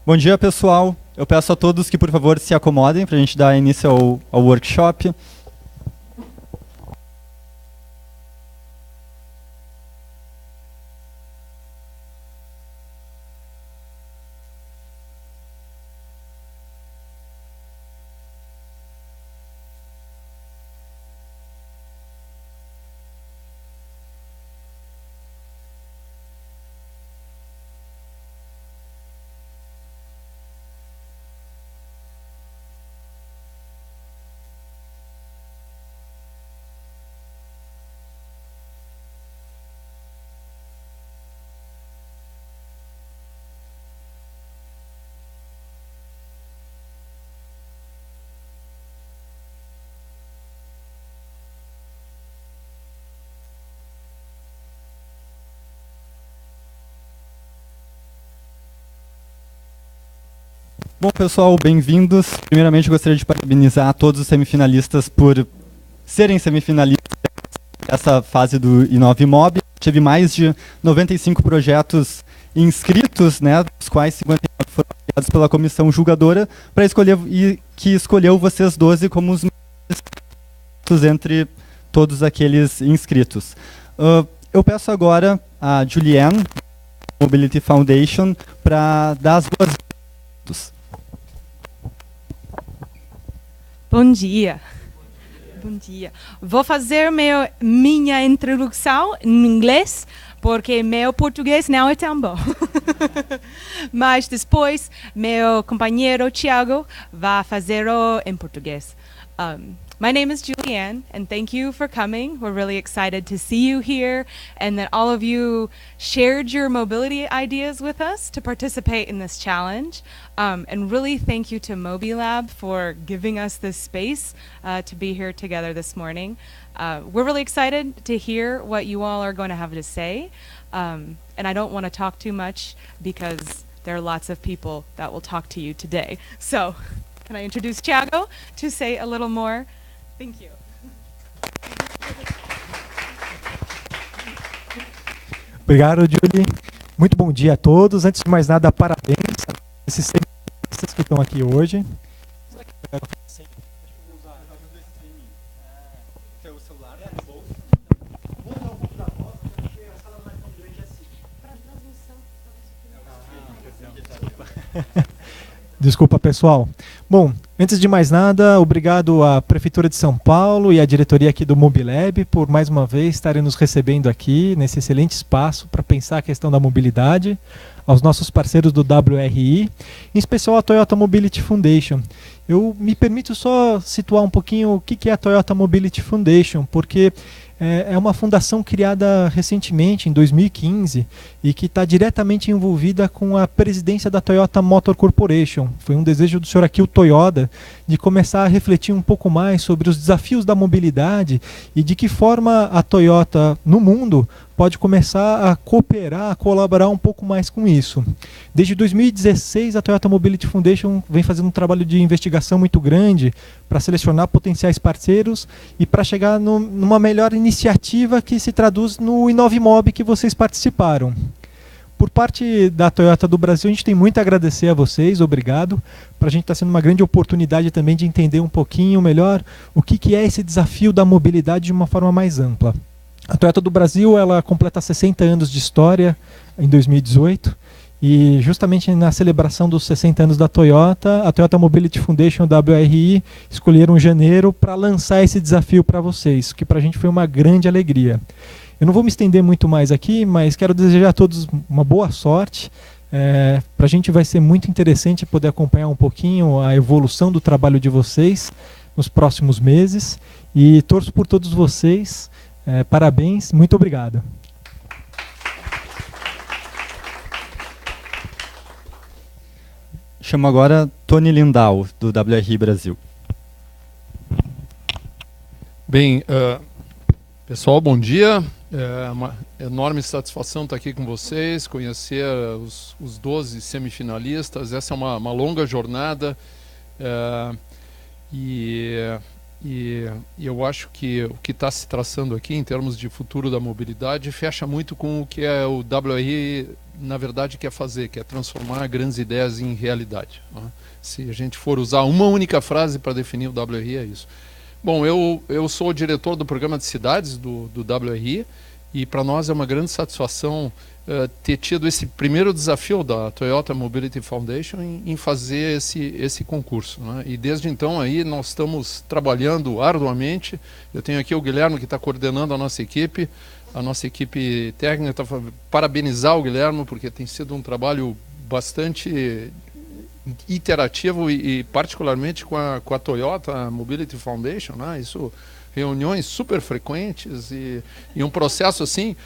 Bom dia, pessoal. Eu peço a todos que, por favor, se acomodem para a gente dar início ao workshop. Bom, pessoal, bem-vindos. Primeiramente, eu gostaria de parabenizar todos os semifinalistas por serem semifinalistas dessa fase do InoveMob. Tive mais de 95 projetos inscritos, né, dos quais 59 foram avaliados pela comissão julgadora, para escolher e que escolheu vocês 12 como os melhores entre todos aqueles inscritos. Eu peço agora a Julianne, Mobility Foundation, para dar as boas-vindas. Bom dia. Bom dia. Vou fazer minha introdução em inglês, porque meu português não é tão bom. Mas depois, meu companheiro Thiago vai fazê-lo em português. My name is Julianne, and thank you for coming. We're really excited to see you here, and that all of you shared your mobility ideas with us to participate in this challenge. And really thank you to Mobilab for giving us this space to be here together this morning. We're really excited to hear what you all are going to have to say. And I don't want to talk too much because there are lots of people that will talk to you today. So, can I introduce Thiago to say a little more? Thank you. Obrigado, Julie. Muito bom dia a todos. Antes de mais nada, parabéns a esses semifinalistas que estão aqui hoje. Desculpa, pessoal. Bom, antes de mais nada, obrigado à Prefeitura de São Paulo e à diretoria aqui do Mobilab por mais uma vez estarem nos recebendo aqui nesse excelente espaço para pensar a questão da mobilidade, aos nossos parceiros do WRI, em especial a Toyota Mobility Foundation. Eu me permito só situar um pouquinho o que é a Toyota Mobility Foundation, porque é uma fundação criada recentemente, em 2015, e que está diretamente envolvida com a presidência da Toyota Motor Corporation. Foi um desejo do Sr. Akio Toyoda de começar a refletir um pouco mais sobre os desafios da mobilidade e de que forma a Toyota, no mundo, pode começar a cooperar, a colaborar um pouco mais com isso. Desde 2016, a Toyota Mobility Foundation vem fazendo um trabalho de investigação muito grande para selecionar potenciais parceiros e para chegar numa melhor iniciativa que se traduz no InoveMob que vocês participaram. Por parte da Toyota do Brasil, a gente tem muito a agradecer a vocês, obrigado. Para a gente está sendo uma grande oportunidade também de entender um pouquinho melhor o que é esse desafio da mobilidade de uma forma mais ampla. A Toyota do Brasil, ela completa 60 anos de história em 2018 e justamente na celebração dos 60 anos da Toyota, a Toyota Mobility Foundation, WRI, escolheram janeiro para lançar esse desafio para vocês, que para a gente foi uma grande alegria. Eu não vou me estender muito mais aqui, mas quero desejar a todos uma boa sorte. Para a gente vai ser muito interessante poder acompanhar um pouquinho a evolução do trabalho de vocês nos próximos meses e torço por todos vocês. Parabéns, muito obrigado. Chamo agora Tony Lindau, do WRI Brasil. Bem, pessoal, bom dia. É uma enorme satisfação estar aqui com vocês, conhecer os 12 semifinalistas. Essa é uma longa jornada e E eu acho que o que está se traçando aqui em termos de futuro da mobilidade fecha muito com o que o WRI na verdade quer fazer, que é transformar grandes ideias em realidade, né? Se a gente for usar uma única frase para definir o WRI, é isso. Bom, eu sou o diretor do programa de cidades do WRI, e para nós é uma grande satisfação ter tido esse primeiro desafio da Toyota Mobility Foundation em fazer esse concurso, né? E desde então aí nós estamos trabalhando arduamente. Eu tenho aqui o Guilherme, que está coordenando a nossa equipe técnica. Parabenizar o Guilherme, porque tem sido um trabalho bastante iterativo e particularmente com a Toyota Mobility Foundation, né? Isso, reuniões super frequentes e um processo assim,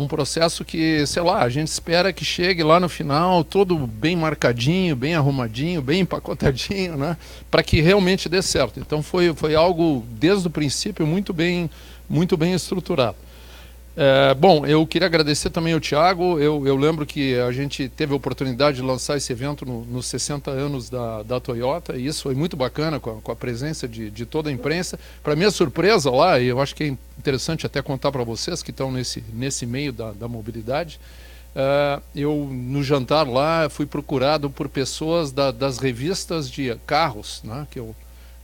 um processo que, sei lá, a gente espera que chegue lá no final todo bem marcadinho, bem arrumadinho, bem empacotadinho, né? Para que realmente dê certo. Então foi algo desde o princípio muito bem estruturado. Bom, eu queria agradecer também ao Thiago. Eu lembro que a gente teve a oportunidade de lançar esse evento nos 60 anos da Toyota, e isso foi muito bacana com a presença de toda a imprensa. Para minha surpresa lá, e eu acho que é interessante até contar para vocês que estão nesse meio da mobilidade, eu no jantar lá fui procurado por pessoas das revistas de carros, né, que eu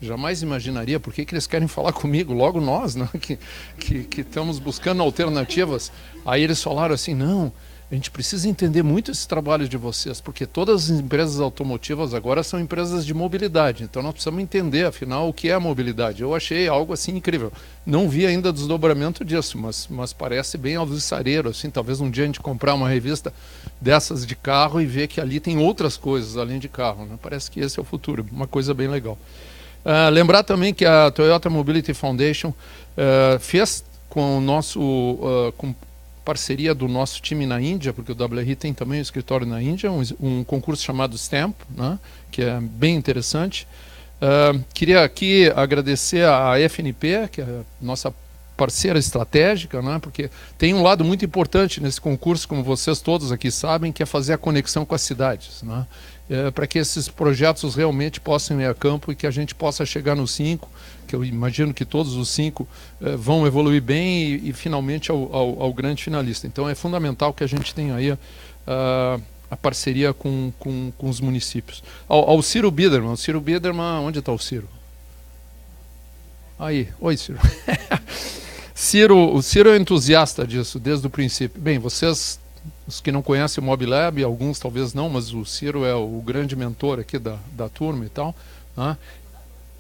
jamais imaginaria. Por que eles querem falar comigo? Logo nós, né, que estamos buscando alternativas. Aí eles falaram assim, não, a gente precisa entender muito esse trabalho de vocês, porque todas as empresas automotivas agora são empresas de mobilidade, então nós precisamos entender, afinal, o que é a mobilidade. Eu achei algo assim incrível. Não vi ainda desdobramento disso, mas parece bem alvissareiro, assim, talvez um dia a gente comprar uma revista dessas de carro e ver que ali tem outras coisas além de carro, né? Parece que esse é o futuro, uma coisa bem legal. Lembrar também que a Toyota Mobility Foundation fez com o nosso com parceria do nosso time na Índia, porque o WRI tem também um escritório na Índia, um concurso chamado STAMP, né, que é bem interessante. Queria aqui agradecer a FNP, que é a nossa parceira estratégica, né, porque tem um lado muito importante nesse concurso, como vocês todos aqui sabem, que é fazer a conexão com as cidades, né, para que esses projetos realmente possam ir a campo e que a gente possa chegar nos 5, que eu imagino que todos os 5 vão evoluir bem e finalmente ao grande finalista. Então é fundamental que a gente tenha aí a parceria com os municípios. Ao Ciro Biderman. O Ciro Biderman, onde está o Ciro? Aí, oi Ciro. O Ciro é entusiasta disso desde o princípio. Bem, vocês, os que não conhecem o Mobilab, alguns talvez não, mas o Ciro é o grande mentor aqui da turma e tal, né?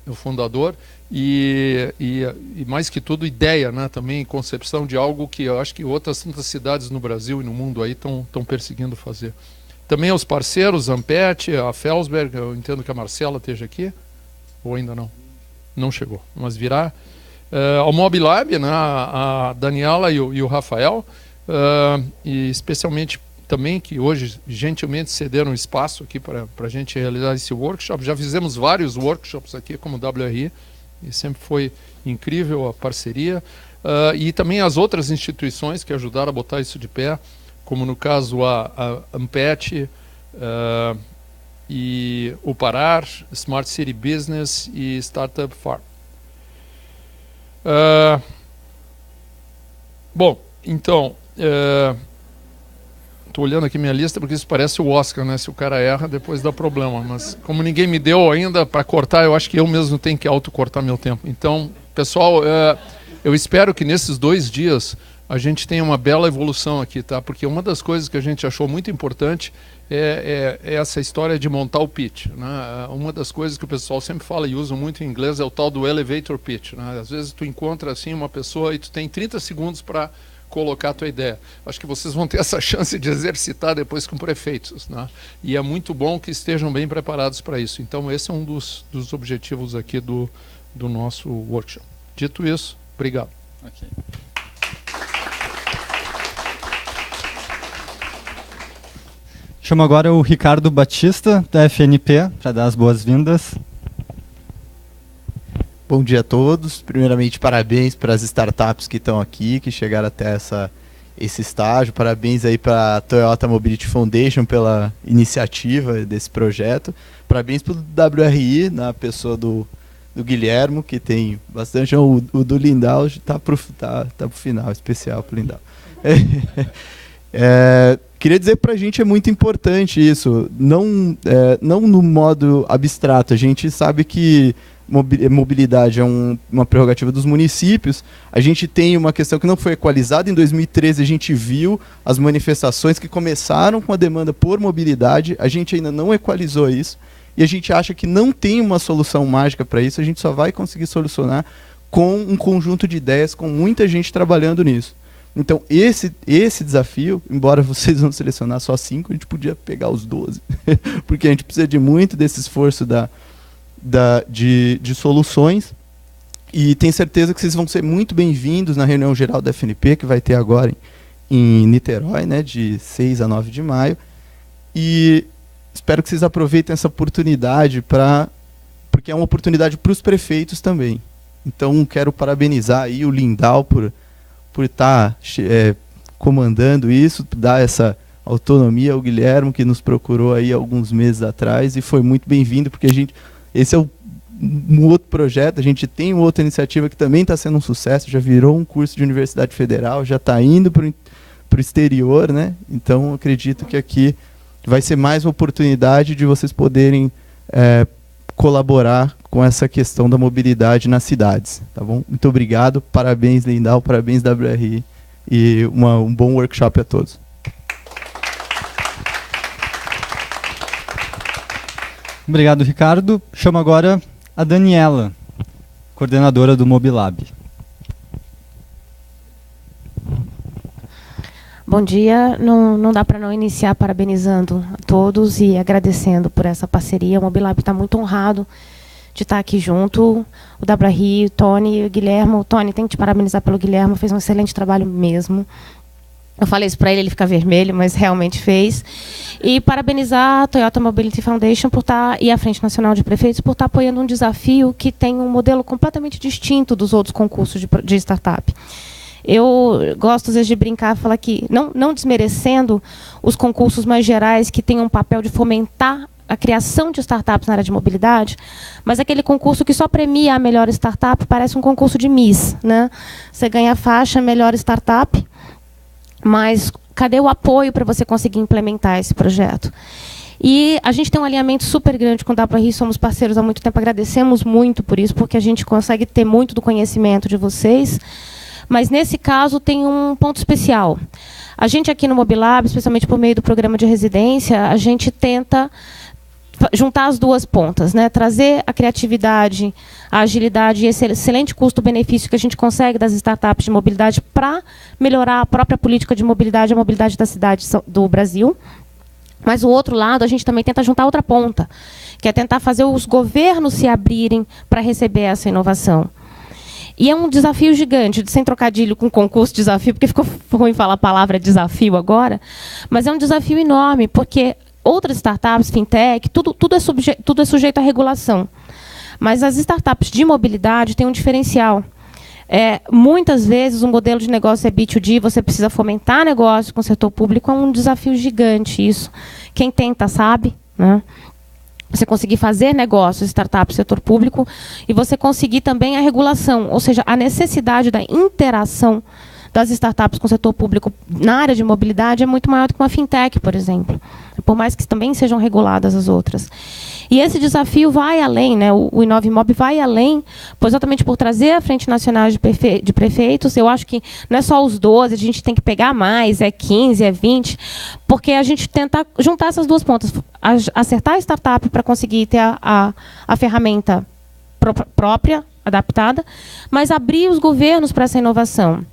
O fundador, e mais que tudo ideia, né, também concepção de algo que eu acho que outras tantas cidades no Brasil e no mundo aí estão perseguindo fazer. Também aos parceiros, a Ampet, a Felsberg, eu entendo que a Marcela esteja aqui, ou ainda não? Não chegou, mas virá. Ao Mobilab, né, a Daniela e o Rafael, e especialmente também que hoje gentilmente cederam espaço aqui para a gente realizar esse workshop. Já fizemos vários workshops aqui como WRI e sempre foi incrível a parceria. E também as outras instituições que ajudaram a botar isso de pé, como no caso a Ampet, e o Parar, Smart City Business e Startup Farm. Bom, então... Estou olhando aqui minha lista porque isso parece o Oscar, né? Se o cara erra, depois dá problema. Mas como ninguém me deu ainda para cortar, eu acho que eu mesmo tenho que autocortar meu tempo. Então, pessoal, eu espero que nesses 2 dias a gente tenha uma bela evolução aqui, tá? Porque uma das coisas que a gente achou muito importante é essa história de montar o pitch, né? Uma das coisas que o pessoal sempre fala e usa muito em inglês é o tal do elevator pitch, né? Às vezes tu encontra assim uma pessoa e tu tem 30 segundos para colocar a tua ideia. Acho que vocês vão ter essa chance de exercitar depois com prefeitos, né? E é muito bom que estejam bem preparados para isso. Então esse é um dos objetivos aqui do nosso workshop. Dito isso, obrigado. Okay. Chamo agora o Ricardo Batista, da FNP, para dar as boas-vindas. Bom dia a todos. Primeiramente, parabéns para as startups que estão aqui, que chegaram até esse estágio. Parabéns aí para a Toyota Mobility Foundation pela iniciativa desse projeto. Parabéns para o WRI, na pessoa do do Guilhermo, que tem bastante. O do Lindau está pro final, especial para o Lindau. Queria dizer que para a gente é muito importante isso, não no modo abstrato. A gente sabe que mobilidade é uma prerrogativa dos municípios. A gente tem uma questão que não foi equalizada. Em 2013 a gente viu as manifestações que começaram com a demanda por mobilidade. A gente ainda não equalizou isso e a gente acha que não tem uma solução mágica para isso. A gente só vai conseguir solucionar com um conjunto de ideias, com muita gente trabalhando nisso. Então esse desafio, embora vocês vão selecionar só 5, a gente podia pegar os 12, porque a gente precisa de muito desse esforço de soluções, e tenho certeza que vocês vão ser muito bem-vindos na reunião geral da FNP, que vai ter agora em Niterói, né, de 6 a 9 de maio, e espero que vocês aproveitem essa oportunidade, porque é uma oportunidade para os prefeitos também. Então quero parabenizar aí o Lindau por estar comandando isso, dar essa autonomia ao Guilhermo, que nos procurou aí alguns meses atrás, e foi muito bem-vindo, porque esse é um outro projeto. A gente tem uma outra iniciativa que também está sendo um sucesso, já virou um curso de Universidade Federal, já está indo para o exterior, né? Então, acredito que aqui vai ser mais uma oportunidade de vocês poderem colaborar com essa questão da mobilidade nas cidades. Tá bom? Muito obrigado, parabéns Lindau, parabéns WRI, e um bom workshop a todos. Obrigado, Ricardo. Chamo agora a Daniela, coordenadora do Mobilab. Bom dia. Não dá para não iniciar parabenizando a todos e agradecendo por essa parceria. O Mobilab está muito honrado de estar aqui junto. O WRI, o Tony, o Guilhermo. O Tony, tem que te parabenizar pelo Guilhermo, fez um excelente trabalho mesmo. Eu falei isso para ele fica vermelho, mas realmente fez. E parabenizar a Toyota Mobility Foundation por e a Frente Nacional de Prefeitos por estar apoiando um desafio que tem um modelo completamente distinto dos outros concursos de startup. Eu gosto, às vezes, de brincar, falar que, não desmerecendo os concursos mais gerais que têm um papel de fomentar a criação de startups na área de mobilidade, mas aquele concurso que só premia a melhor startup parece um concurso de Miss, né? Você ganha a faixa melhor startup, mas cadê o apoio para você conseguir implementar esse projeto? E a gente tem um alinhamento super grande com o WRI, somos parceiros há muito tempo, agradecemos muito por isso, porque a gente consegue ter muito do conhecimento de vocês, mas nesse caso tem um ponto especial. A gente aqui no Mobilab, especialmente por meio do programa de residência, a gente tenta juntar as duas pontas, né? Trazer a criatividade, a agilidade e esse excelente custo-benefício que a gente consegue das startups de mobilidade para melhorar a própria política de mobilidade, a mobilidade das cidades do Brasil. Mas, o outro lado, a gente também tenta juntar outra ponta, que é tentar fazer os governos se abrirem para receber essa inovação. E é um desafio gigante, sem trocadilho com concurso desafio, porque ficou ruim falar a palavra desafio agora, mas é um desafio enorme, porque outras startups, fintech, tudo é sujeito à regulação. Mas as startups de mobilidade têm um diferencial. Muitas vezes, o modelo de negócio é B2D, você precisa fomentar negócio com o setor público, é um desafio gigante isso. Quem tenta sabe, né? Você conseguir fazer negócios, startups, setor público, e você conseguir também a regulação, ou seja, a necessidade da interação das startups com o setor público na área de mobilidade é muito maior do que uma fintech, por exemplo, por mais que também sejam reguladas as outras. E esse desafio vai além, né? O Inovimob vai além, exatamente por trazer a Frente Nacional de Prefeitos. Eu acho que não é só os 12, a gente tem que pegar mais, 15, 20, porque a gente tenta juntar essas duas pontas, acertar a startup para conseguir ter a ferramenta própria, adaptada, mas abrir os governos para essa inovação.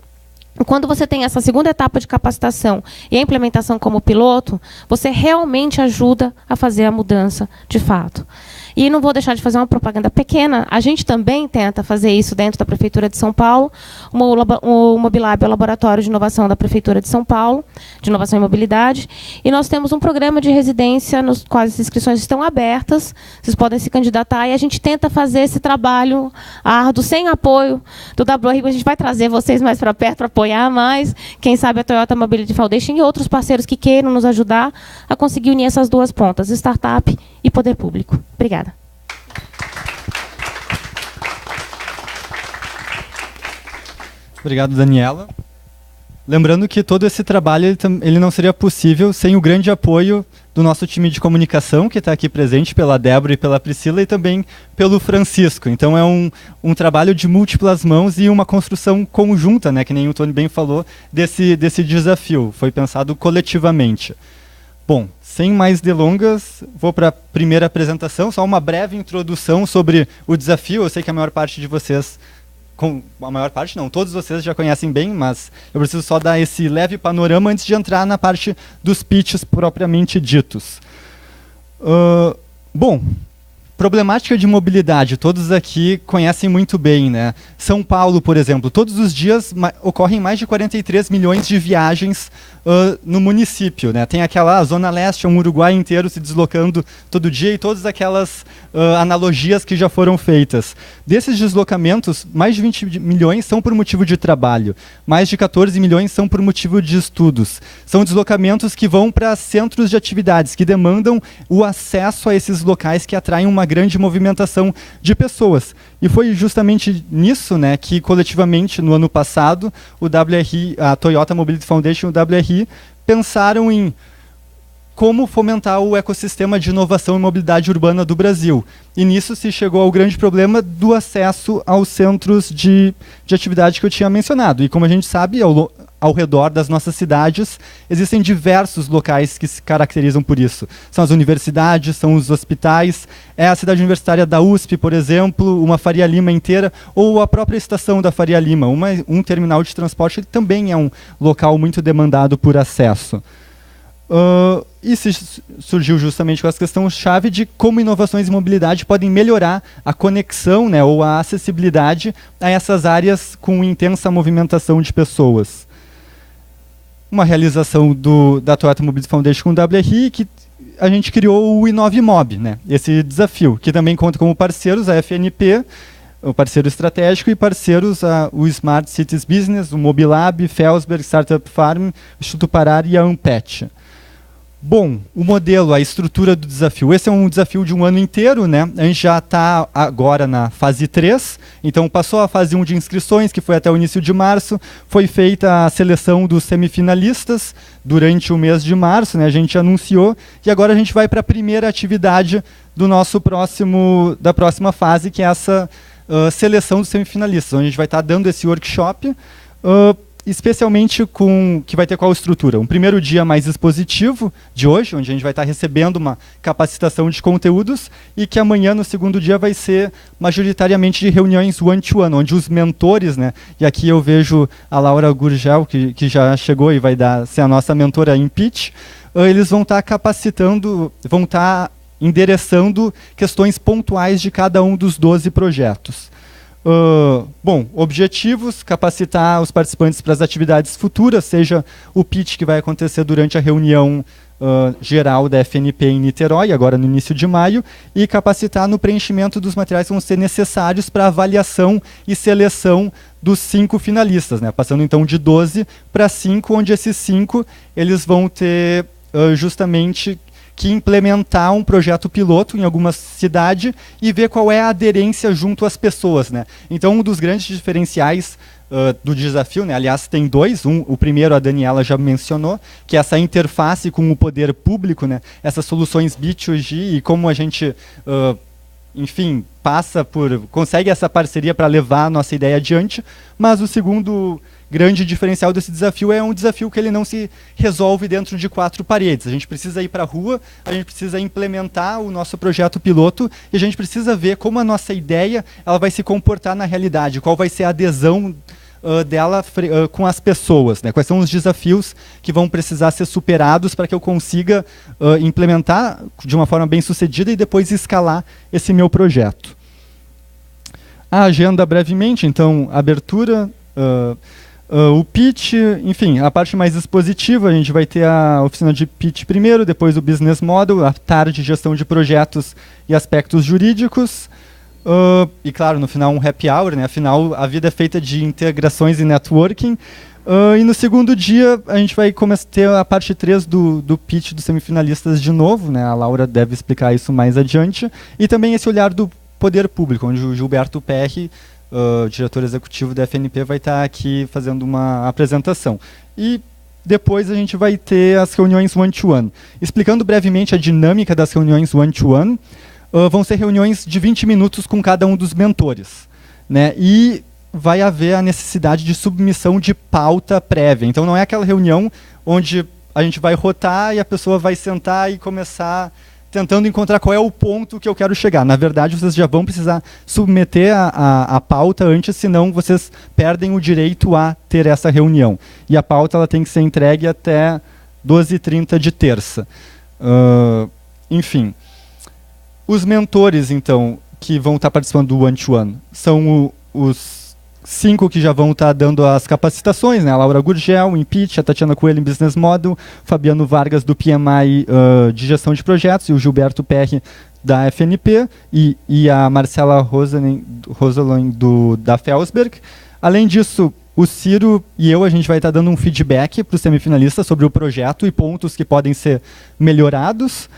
Quando você tem essa segunda etapa de capacitação e a implementação como piloto, você realmente ajuda a fazer a mudança de fato. E não vou deixar de fazer uma propaganda pequena. A gente também tenta fazer isso dentro da Prefeitura de São Paulo. O Mobilab é o laboratório de inovação da Prefeitura de São Paulo, de inovação e mobilidade. E nós temos um programa de residência nos quais as inscrições estão abertas. Vocês podem se candidatar. E a gente tenta fazer esse trabalho árduo, sem apoio do WRI. A gente vai trazer vocês mais para perto para apoiar mais. Quem sabe a Toyota Mobility Foundation e outros parceiros que queiram nos ajudar a conseguir unir essas duas pontas, startup e poder público. Obrigada. Obrigado, Daniela. Lembrando que todo esse trabalho ele não seria possível sem o grande apoio do nosso time de comunicação, que está aqui presente, pela Débora e pela Priscila, e também pelo Francisco. Então é um trabalho de múltiplas mãos e uma construção conjunta, né, que nem o Tony bem falou, desse desafio. Foi pensado coletivamente. Bom, sem mais delongas, vou para a primeira apresentação, só uma breve introdução sobre o desafio. Eu sei que a maior parte de vocês... a maior parte não, todos vocês já conhecem bem, mas eu preciso só dar esse leve panorama antes de entrar na parte dos pitches propriamente ditos. Bom, problemática de mobilidade, todos aqui conhecem muito bem, né? São Paulo, por exemplo, todos os dias ocorrem mais de 43 milhões de viagens no município, né? Tem aquela Zona Leste, um Uruguai inteiro se deslocando todo dia e todas aquelas analogias que já foram feitas. Desses deslocamentos, mais de 20 milhões são por motivo de trabalho, mais de 14 milhões são por motivo de estudos. São deslocamentos que vão para centros de atividades, que demandam o acesso a esses locais que atraem uma grande movimentação de pessoas. E foi justamente nisso, né, que coletivamente, no ano passado, o WRI, a Toyota Mobility Foundation e o WRI pensaram em como fomentar o ecossistema de inovação e mobilidade urbana do Brasil. E nisso se chegou ao grande problema do acesso aos centros de atividade que eu tinha mencionado. E como a gente sabe, ao redor das nossas cidades, existem diversos locais que se caracterizam por isso. São as universidades, são os hospitais, é a cidade universitária da USP, por exemplo, uma Faria Lima inteira, ou a própria estação da Faria Lima. Um terminal de transporte ele também é um local muito demandado por acesso. E surgiu justamente com essa questão-chave de como inovações e mobilidade podem melhorar a conexão, né, ou a acessibilidade a essas áreas com intensa movimentação de pessoas. Uma realização da Toyota Mobility Foundation com o WRI, que a gente criou o I9Mob, né, esse desafio, que também conta como parceiros a FNP, o parceiro estratégico, e parceiros o Smart Cities Business, o Mobilab, Felsberg, Startup Farm, Instituto Parar e a Ampet. Bom, o modelo, a estrutura do desafio. Esse é um desafio de um ano inteiro, né? A gente já está agora na fase 3, então passou a fase 1 de inscrições, que foi até o início de março, foi feita a seleção dos semifinalistas durante o mês de março, né? A gente anunciou, e agora a gente vai para a primeira atividade da próxima fase, que é essa seleção dos semifinalistas, onde a gente vai estar dando esse workshop, especialmente que vai ter qual estrutura? Um primeiro dia mais expositivo, de hoje, onde a gente vai estar recebendo uma capacitação de conteúdos, e que amanhã, no segundo dia, vai ser majoritariamente de reuniões one-to-one, onde os mentores, né, e aqui eu vejo a Laura Gurgel, que já chegou e vai ser a nossa mentora em pitch, eles vão estar capacitando, vão estar endereçando questões pontuais de cada um dos 12 projetos. Bom, objetivos: capacitar os participantes para as atividades futuras, seja o pitch que vai acontecer durante a reunião geral da FNP em Niterói, agora no início de maio, e capacitar no preenchimento dos materiais que vão ser necessários para avaliação e seleção dos 5 finalistas, né? Passando então de 12 para 5, onde esses 5 eles vão ter justamente que implementar um projeto piloto em alguma cidade e ver qual é a aderência junto às pessoas, né? Então, um dos grandes diferenciais do desafio, né? Aliás, tem 2. O primeiro a Daniela já mencionou, que é essa interface com o poder público, né? Essas soluções B2G e como a gente, enfim, consegue essa parceria para levar a nossa ideia adiante. Mas o segundo grande diferencial desse desafio é um desafio que ele não se resolve dentro de 4 paredes. A gente precisa ir para a rua, a gente precisa implementar o nosso projeto piloto e a gente precisa ver como a nossa ideia ela vai se comportar na realidade, qual vai ser a adesão dela com as pessoas, né? Quais são os desafios que vão precisar ser superados para que eu consiga implementar de uma forma bem sucedida e depois escalar esse meu projeto. A agenda brevemente, então, abertura, o pitch, enfim, a parte mais expositiva, a gente vai ter a oficina de pitch primeiro, depois o business model, à tarde gestão de projetos e aspectos jurídicos, e claro, no final um happy hour, né? Afinal, a vida é feita de integrações e networking. E no segundo dia a gente vai ter a parte 3 do pitch dos semifinalistas de novo, né? A Laura deve explicar isso mais adiante, e também esse olhar do poder público, onde o Gilberto Perry diretor executivo da FNP, vai estar aqui fazendo uma apresentação. E depois a gente vai ter as reuniões one-to-one. Explicando brevemente a dinâmica das reuniões one-to-one, vão ser reuniões de 20 minutos com cada um dos mentores, né? E vai haver a necessidade de submissão de pauta prévia. Então não é aquela reunião onde a gente vai rotar e a pessoa vai sentar e começar tentando encontrar qual é o ponto que eu quero chegar. Na verdade, vocês já vão precisar submeter a pauta antes, senão vocês perdem o direito a ter essa reunião. E a pauta ela tem que ser entregue até 12h30 de terça. Enfim. Os mentores, então, que vão estar participando do one-to-one, são os 5 que já vão estar dando as capacitações, né? A Laura Gurgel, em Pitch, a Tatiana Coelho, em Business Model, Fabiano Vargas, do PMI de Gestão de Projetos, e o Gilberto Perry, da FNP, e a Marcela Rosaloin, da Felsberg. Além disso, o Ciro e eu, a gente vai estar dando um feedback para os semifinalistas sobre o projeto e pontos que podem ser melhorados.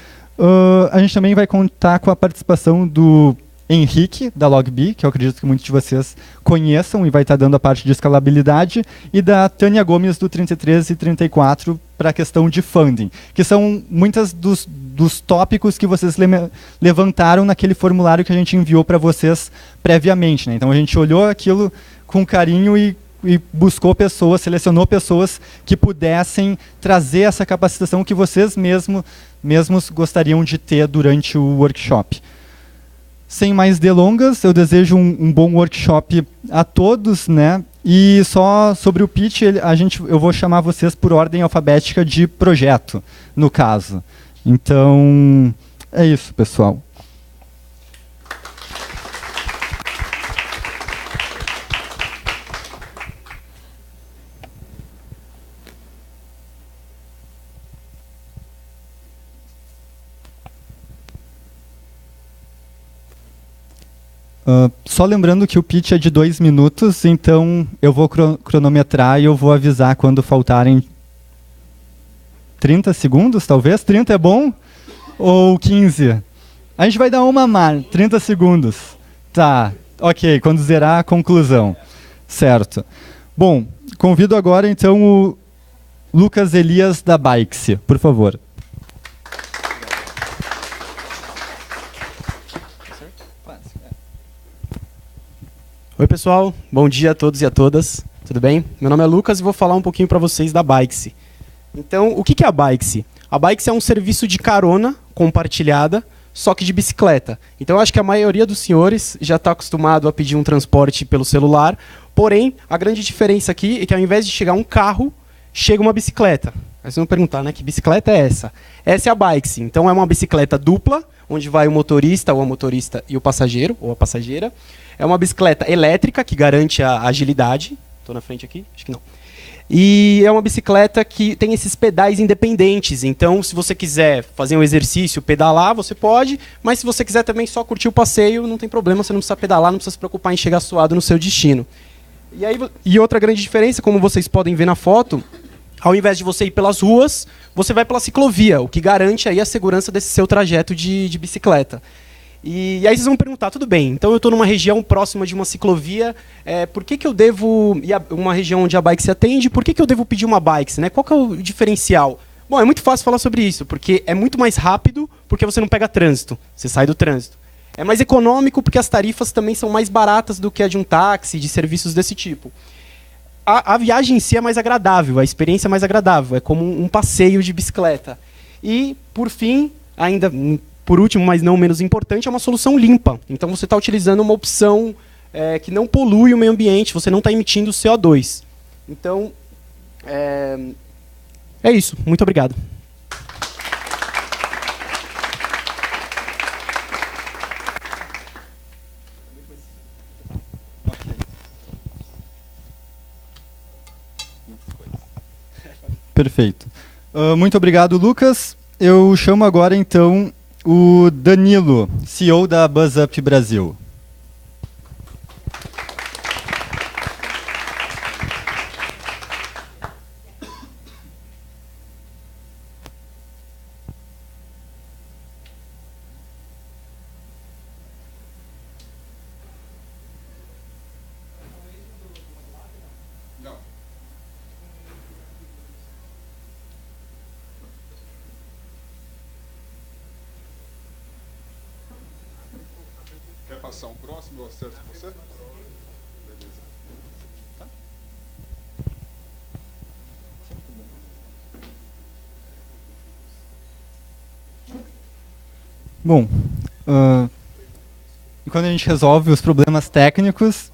A gente também vai contar com a participação do Henrique, da LogBee, que eu acredito que muitos de vocês conheçam e vai estar dando a parte de escalabilidade, e da Tânia Gomes, do 33 e 34, para a questão de funding, que são muitos dos tópicos que vocês levantaram naquele formulário que a gente enviou para vocês previamente, né? Então a gente olhou aquilo com carinho e buscou pessoas, selecionou pessoas que pudessem trazer essa capacitação que vocês mesmos gostariam de ter durante o workshop. Sem mais delongas, eu desejo um bom workshop a todos, né? E só sobre o pitch, eu vou chamar vocês por ordem alfabética de projeto, no caso. Então, é isso, pessoal. Só lembrando que o pitch é de 2 minutos, então eu vou cronometrar e eu vou avisar quando faltarem 30 segundos, talvez? 30 é bom? Ou 15? A gente vai dar uma mar, 30 segundos. Tá, ok, quando zerar a conclusão. Certo. Bom, convido agora então o Lucas Elias da Bikes, por favor. Oi pessoal, bom dia a todos e a todas, tudo bem? Meu nome é Lucas e vou falar um pouquinho para vocês da Bikes. Então, o que é a Bikes? A Bikes é um serviço de carona compartilhada, só que de bicicleta. Então, eu acho que a maioria dos senhores já está acostumado a pedir um transporte pelo celular, porém, a grande diferença aqui é que ao invés de chegar um carro, chega uma bicicleta. Aí vocês vão perguntar, né, que bicicleta é essa? Essa é a Bikes. Então, é uma bicicleta dupla, onde vai o motorista ou a motorista e o passageiro ou a passageira. É uma bicicleta elétrica que garante a agilidade. Estou na frente aqui? Acho que não. E é uma bicicleta que tem esses pedais independentes. Então, se você quiser fazer um exercício, pedalar, você pode. Mas se você quiser também só curtir o passeio, não tem problema. Você não precisa pedalar, não precisa se preocupar em chegar suado no seu destino. E outra grande diferença, como vocês podem ver na foto, ao invés de você ir pelas ruas, você vai pela ciclovia, o que garante aí a segurança desse seu trajeto de bicicleta. E aí vocês vão perguntar, tudo bem, então eu estou numa região próxima de uma ciclovia, por que eu devo, uma região onde a Bike se atende, por que eu devo pedir uma Bike, né? Qual que é o diferencial? Bom, é muito fácil falar sobre isso, porque é muito mais rápido, porque você não pega trânsito, você sai do trânsito. É mais econômico, porque as tarifas também são mais baratas do que a de um táxi, de serviços desse tipo. A viagem em si é mais agradável, a experiência é mais agradável, é como um passeio de bicicleta. E, por fim, ainda por último, mas não menos importante, é uma solução limpa. Então você está utilizando uma opção que não polui o meio ambiente, você não está emitindo CO2. Então, é isso. Muito obrigado. Perfeito. Muito obrigado, Lucas. Eu chamo agora, então, o Danilo, CEO da BuzzUp Brasil. passar um próximo, eu acerto com você? Beleza. Tá? Bom, enquanto a gente resolve os problemas técnicos,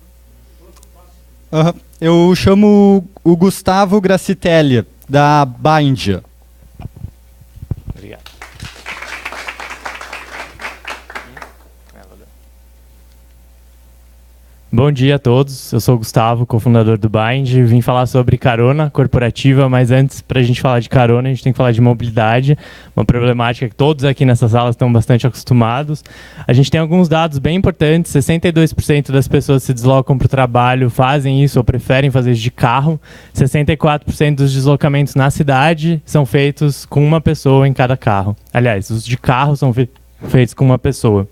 eu chamo o Gustavo Gracitelli, da Bindia. Obrigado. Bom dia a todos, eu sou o Gustavo, cofundador do Bind. Vim falar sobre carona corporativa, mas antes, para a gente falar de carona, a gente tem que falar de mobilidade, uma problemática que todos aqui nessa sala estão bastante acostumados. A gente tem alguns dados bem importantes: 62% das pessoas se deslocam para o trabalho, fazem isso ou preferem fazer isso de carro. 64% dos deslocamentos na cidade são feitos com uma pessoa em cada carro. Aliás, os de carro são feitos com uma pessoa.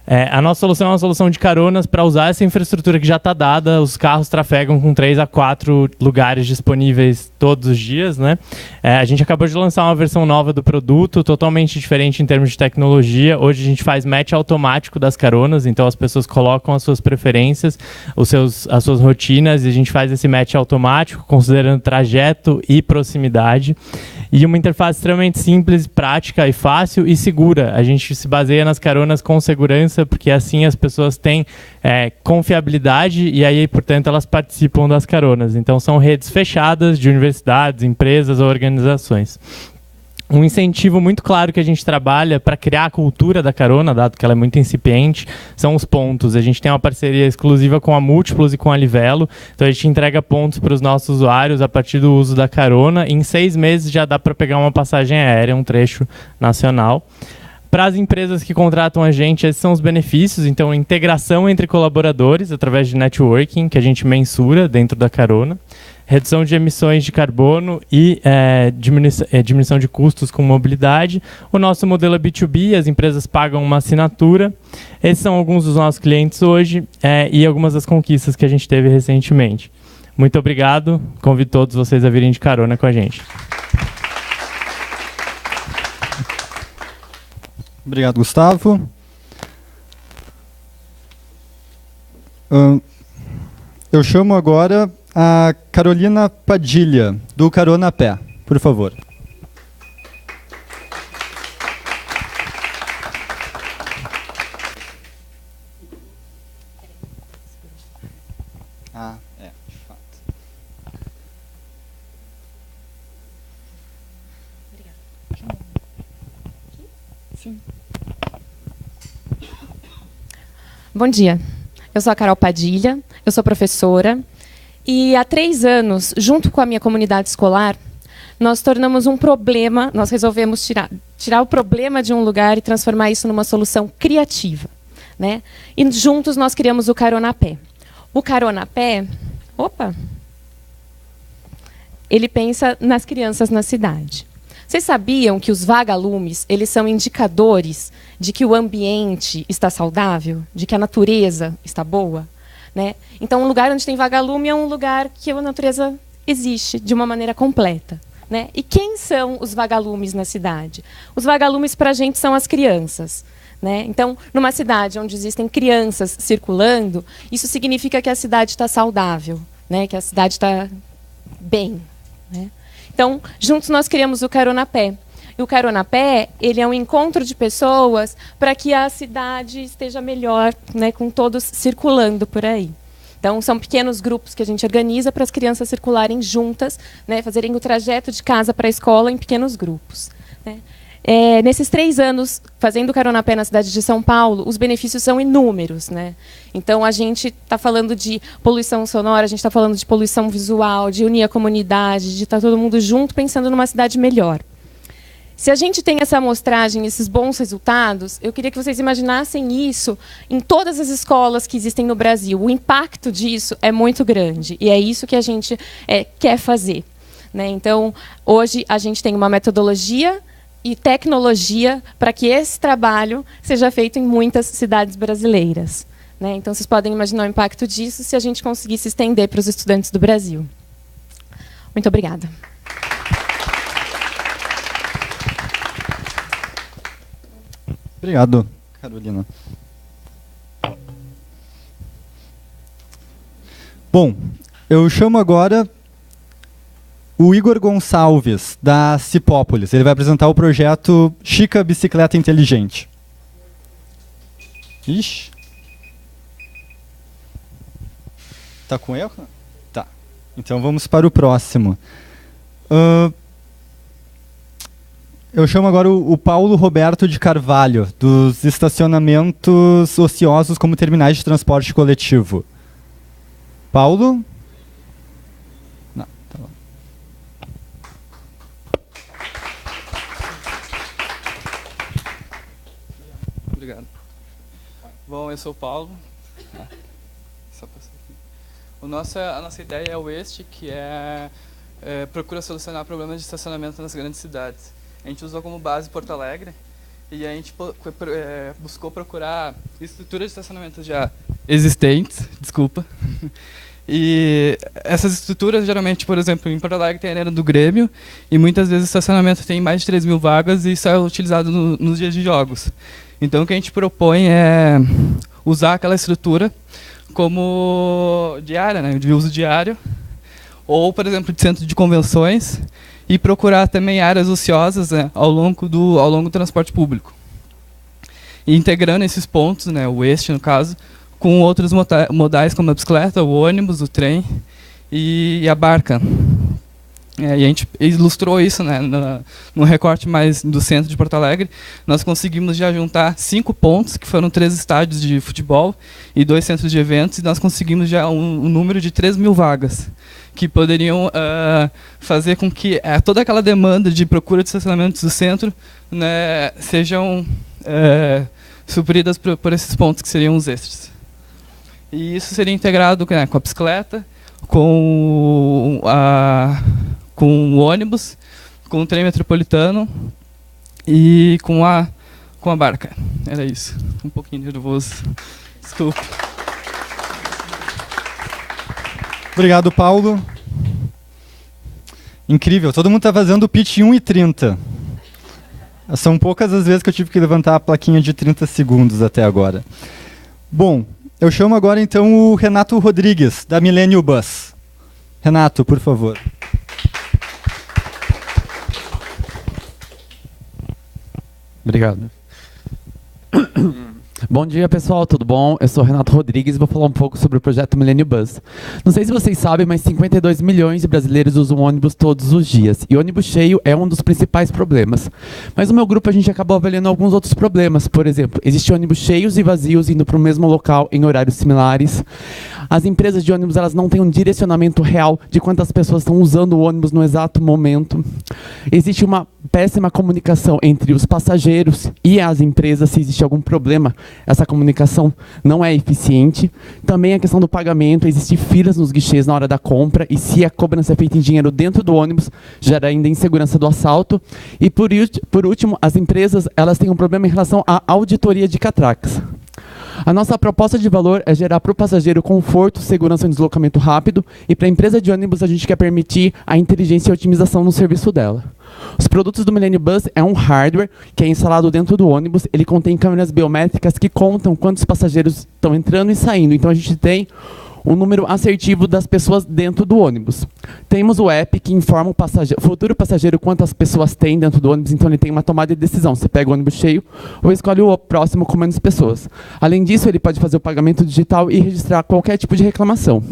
A nossa solução é uma solução de caronas para usar essa infraestrutura que já está dada. Os carros trafegam com 3 a 4 lugares disponíveis todos os dias, né? A gente acabou de lançar uma versão nova do produto, totalmente diferente em termos de tecnologia. Hoje a gente faz match automático das caronas, então as pessoas colocam as suas preferências, as suas rotinas, e a gente faz esse match automático, considerando trajeto e proximidade. E uma interface extremamente simples, prática e fácil e segura. A gente se baseia nas caronas com segurança, porque assim as pessoas têm confiabilidade e aí, portanto, elas participam das caronas. Então, são redes fechadas de universidades, empresas ou organizações. Um incentivo muito claro que a gente trabalha para criar a cultura da carona, dado que ela é muito incipiente, são os pontos. A gente tem uma parceria exclusiva com a Múltiplos e com a Livelo, então a gente entrega pontos para os nossos usuários a partir do uso da carona. Em 6 meses já dá para pegar uma passagem aérea, um trecho nacional. Para as empresas que contratam a gente, esses são os benefícios. Então, integração entre colaboradores através de networking, que a gente mensura dentro da carona. Redução de emissões de carbono e diminuição de custos com mobilidade. O nosso modelo é B2B, as empresas pagam uma assinatura. Esses são alguns dos nossos clientes hoje e algumas das conquistas que a gente teve recentemente. Muito obrigado. Convido todos vocês a virem de carona com a gente. Obrigado, Gustavo. Eu chamo agora a Carolina Padilha, do Carona a Pé, por favor. De fato. Obrigada. Sim. Bom dia, eu sou a Carol Padilha, eu sou professora e há 3 anos, junto com a minha comunidade escolar, nós tornamos um problema, nós resolvemos tirar o problema de um lugar e transformar isso numa solução criativa, né? E juntos nós criamos o Carona a Pé. O Carona a Pé, ele pensa nas crianças na cidade. Vocês sabiam que os vagalumes, eles são indicadores de que o ambiente está saudável, de que a natureza está boa, né? Então, um lugar onde tem vagalume é um lugar que a natureza existe de uma maneira completa, né? E quem são os vagalumes na cidade? Os vagalumes, para a gente, são as crianças, né? Então, numa cidade onde existem crianças circulando, isso significa que a cidade está saudável, né? Que a cidade está bem, né? Então, juntos nós criamos o Carona a Pé. E o Carona a Pé, ele é um encontro de pessoas para que a cidade esteja melhor, né, com todos circulando por aí. Então, são pequenos grupos que a gente organiza para as crianças circularem juntas, né, fazerem o trajeto de casa para a escola em pequenos grupos, né. Nesses 3 anos, fazendo o Carona a Pé na cidade de São Paulo, os benefícios são inúmeros, né? Então, a gente está falando de poluição sonora, a gente está falando de poluição visual, de unir a comunidade, de estar todo mundo junto pensando numa cidade melhor. Se a gente tem essa amostragem, esses bons resultados, eu queria que vocês imaginassem isso em todas as escolas que existem no Brasil. O impacto disso é muito grande e é isso que a gente quer fazer, né? Então, hoje a gente tem uma metodologia e tecnologia para que esse trabalho seja feito em muitas cidades brasileiras, né? Então, vocês podem imaginar o impacto disso se a gente conseguisse estender para os estudantes do Brasil. Muito obrigada. Obrigado, Carolina. Bom, eu chamo agora o Igor Gonçalves, da Cipópolis. Ele vai apresentar o projeto Chica Bicicleta Inteligente. Ixi. Tá com erro? Tá. Então vamos para o próximo. Eu chamo agora o Paulo Roberto de Carvalho, dos estacionamentos ociosos como terminais de transporte coletivo. Paulo? Não, tá bom. Obrigado. Bom, eu sou o Paulo. Só passar aqui. A nossa ideia é o este, que procura solucionar problemas de estacionamento nas grandes cidades. A gente usou como base Porto Alegre e a gente buscou procurar estruturas de estacionamento já existentes, desculpa. E essas estruturas, geralmente, por exemplo, em Porto Alegre tem a Arena do Grêmio e muitas vezes o estacionamento tem mais de 3.000 vagas e isso é utilizado nos dias de jogos. Então o que a gente propõe é usar aquela estrutura como diária, né, de uso diário, ou, por exemplo, de centro de convenções, e procurar também áreas ociosas, né, ao longo do transporte público. E integrando esses pontos, né, o este no caso, com outros modais como a bicicleta, o ônibus, o trem e a barca. E a gente ilustrou isso, né, no recorte mais do centro de Porto Alegre. Nós conseguimos já juntar 5 pontos, que foram 3 estádios de futebol e 2 centros de eventos, e nós conseguimos já um número de 3.000 vagas, que poderiam fazer com que toda aquela demanda de procura de estacionamentos do centro, né, sejam supridas por esses pontos que seriam os extras. E isso seria integrado, né, com a bicicleta, com o ônibus, com o trem metropolitano e com a barca. Era isso. Um pouquinho nervoso. Desculpa. Obrigado, Paulo. Incrível. Todo mundo está fazendo o pitch em 1:30. São poucas as vezes que eu tive que levantar a plaquinha de 30 segundos até agora. Bom, eu chamo agora então o Renato Rodrigues, da Millennium Bus. Renato, por favor. Obrigado. Bom dia, pessoal, tudo bom? Eu sou Renato Rodrigues e vou falar um pouco sobre o projeto Millennium Bus. Não sei se vocês sabem, mas 52 milhões de brasileiros usam ônibus todos os dias. E ônibus cheio é um dos principais problemas. Mas no meu grupo a gente acabou avaliando alguns outros problemas. Por exemplo, existem ônibus cheios e vazios indo para o mesmo local em horários similares. As empresas de ônibus, elas não têm um direcionamento real de quantas pessoas estão usando o ônibus no exato momento. Existe uma péssima comunicação entre os passageiros e as empresas, se existe algum problema. Essa comunicação não é eficiente. Também a questão do pagamento, existem filas nos guichês na hora da compra, e se a cobrança é feita em dinheiro dentro do ônibus, gera ainda insegurança do assalto. E por último, as empresas, elas têm um problema em relação à auditoria de catracas. A nossa proposta de valor é gerar para o passageiro conforto, segurança e deslocamento rápido, e para a empresa de ônibus a gente quer permitir a inteligência e a otimização no serviço dela. Os produtos do Millennium Bus é um hardware que é instalado dentro do ônibus. Ele contém câmeras biométricas que contam quantos passageiros estão entrando e saindo. Então a gente tem um número assertivo das pessoas dentro do ônibus. Temos o app que informa o futuro passageiro quantas pessoas tem dentro do ônibus, então ele tem uma tomada de decisão. Você pega o ônibus cheio ou escolhe o próximo com menos pessoas. Além disso, ele pode fazer o pagamento digital e registrar qualquer tipo de reclamação.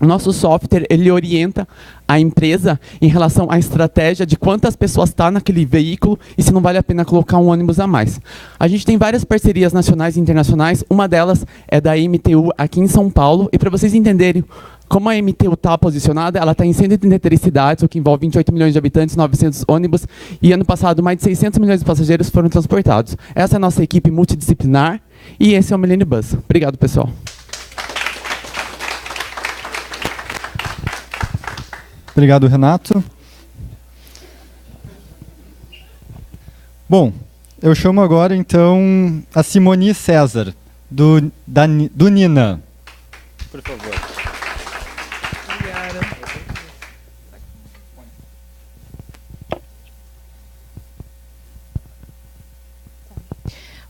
O nosso software, ele orienta a empresa em relação à estratégia de quantas pessoas estão naquele veículo e se não vale a pena colocar um ônibus a mais. A gente tem várias parcerias nacionais e internacionais, uma delas é da MTU aqui em São Paulo, e para vocês entenderem como a MTU está posicionada, ela está em 133 cidades, o que envolve 28 milhões de habitantes, 900 ônibus, e ano passado mais de 600 milhões de passageiros foram transportados. Essa é a nossa equipe multidisciplinar e esse é o Millennium Bus. Obrigado, pessoal. Obrigado, Renato. Bom, eu chamo agora, então, a Simone César, do Nina. Por favor. Obrigada.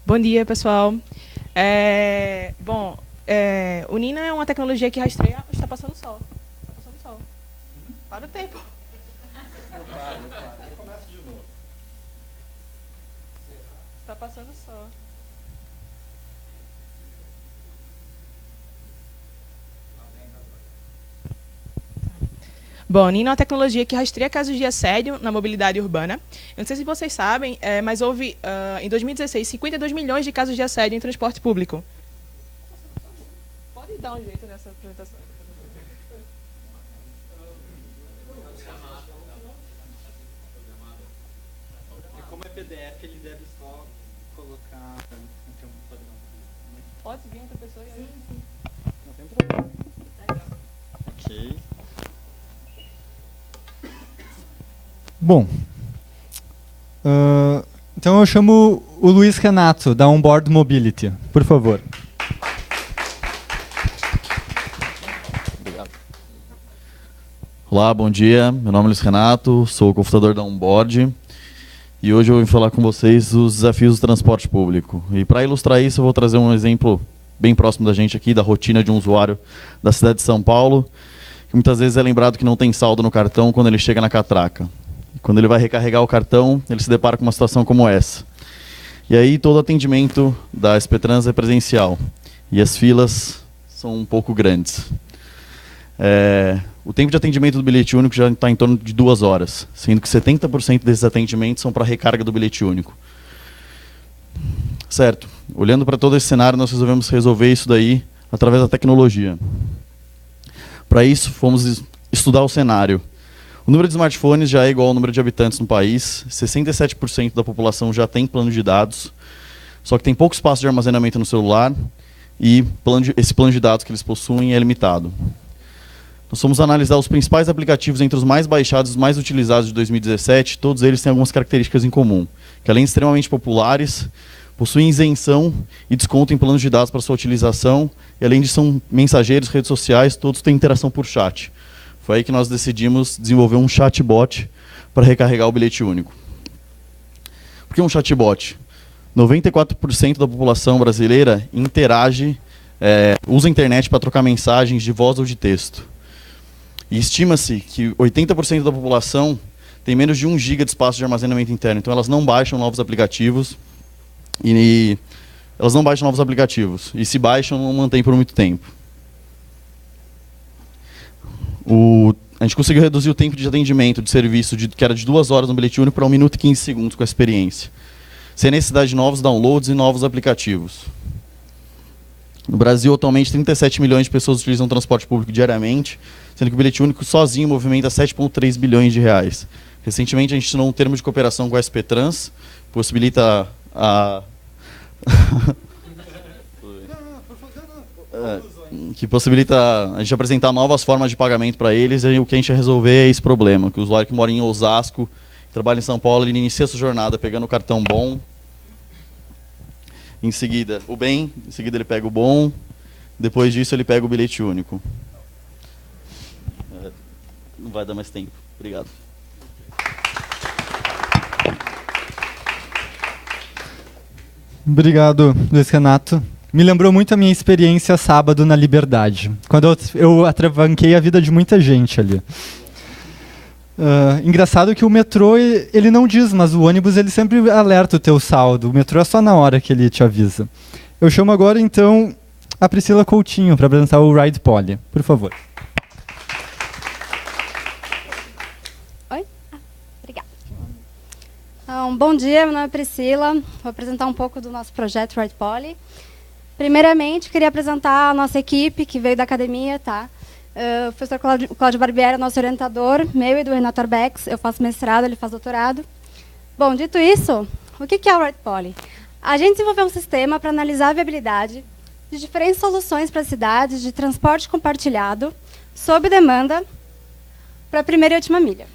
Bom dia, pessoal. O Nina é uma tecnologia que rastreia... Está passando sol. Tá passando sol. Para o tempo. Começa de novo. Tá passando sol. Bom, Nino é uma tecnologia que rastreia casos de assédio na mobilidade urbana. Eu não sei se vocês sabem, mas houve, em 2016, 52 milhões de casos de assédio em transporte público. Pode dar um jeito nessa apresentação. Como é PDF, ele deve só colocar... Pode vir outra pessoa e aí? Sim. Não tem problema. Ok. Bom, então eu chamo o Luiz Renato, da Onboard Mobility, por favor. Obrigado. Olá, bom dia. Meu nome é Luiz Renato, sou o cofundador da Onboard e hoje eu vou falar com vocês dos desafios do transporte público. E para ilustrar isso, eu vou trazer um exemplo bem próximo da gente aqui, da rotina de um usuário da cidade de São Paulo, que muitas vezes é lembrado que não tem saldo no cartão quando ele chega na catraca. Quando ele vai recarregar o cartão, ele se depara com uma situação como essa. E aí todo atendimento da SP Trans é presencial. E as filas são um pouco grandes. O tempo de atendimento do bilhete único já está em torno de 2 horas, sendo que 70% desses atendimentos são para recarga do bilhete único. Certo. Olhando para todo esse cenário, nós resolvemos resolver isso daí através da tecnologia. Para isso, fomos estudar o cenário. O número de smartphones já é igual ao número de habitantes no país. 67% da população já tem plano de dados, só que tem pouco espaço de armazenamento no celular e esse plano de dados que eles possuem é limitado. Nós fomos analisar os principais aplicativos entre os mais baixados e os mais utilizados de 2017. Todos eles têm algumas características em comum, que além de extremamente populares, possuem isenção e desconto em planos de dados para sua utilização, e além de são mensageiros, redes sociais, todos têm interação por chat. Foi aí que nós decidimos desenvolver um chatbot para recarregar o bilhete único. Por que um chatbot? 94% da população brasileira interage, usa a internet para trocar mensagens de voz ou de texto. E estima-se que 80% da população tem menos de 1 GB de espaço de armazenamento interno. Então elas não baixam novos aplicativos. E se baixam, não mantêm por muito tempo. A gente conseguiu reduzir o tempo de atendimento de serviço, que era de 2 horas no bilhete único, para 1 minuto e 15 segundos com a experiência, sem necessidade de novos downloads e novos aplicativos. No Brasil, atualmente, 37 milhões de pessoas utilizam o transporte público diariamente, sendo que o bilhete único sozinho movimenta 7,3 bilhões de reais. Recentemente, a gente assinou um termo de cooperação com a SP Trans, possibilita que possibilita a gente apresentar novas formas de pagamento para eles, e o que a gente vai resolver é esse problema, que o usuário que mora em Osasco, trabalha em São Paulo, ele inicia sua jornada pegando o cartão bom, em seguida ele pega o bom, depois disso ele pega o bilhete único. Não vai dar mais tempo. Obrigado. Obrigado, Luiz Renato. Me lembrou muito a minha experiência sábado na Liberdade, quando eu atravanquei a vida de muita gente ali. Engraçado que o metrô, ele não diz, mas o ônibus ele sempre alerta o teu saldo. O metrô é só na hora que ele te avisa. Eu chamo agora, então, a Priscila Coutinho para apresentar o Ride Poly. Por favor. Oi? Obrigada. Bom dia, meu nome é Priscila. Vou apresentar um pouco do nosso projeto Ride Poly. Primeiramente, queria apresentar a nossa equipe, que veio da academia, tá? O professor Cláudio Barbieri é nosso orientador, meu e do Renato Arbex. Eu faço mestrado, ele faz doutorado. Bom, dito isso, o que é o Ride Poly? A gente desenvolveu um sistema para analisar a viabilidade de diferentes soluções para cidades de transporte compartilhado, sob demanda, para a primeira e última milha.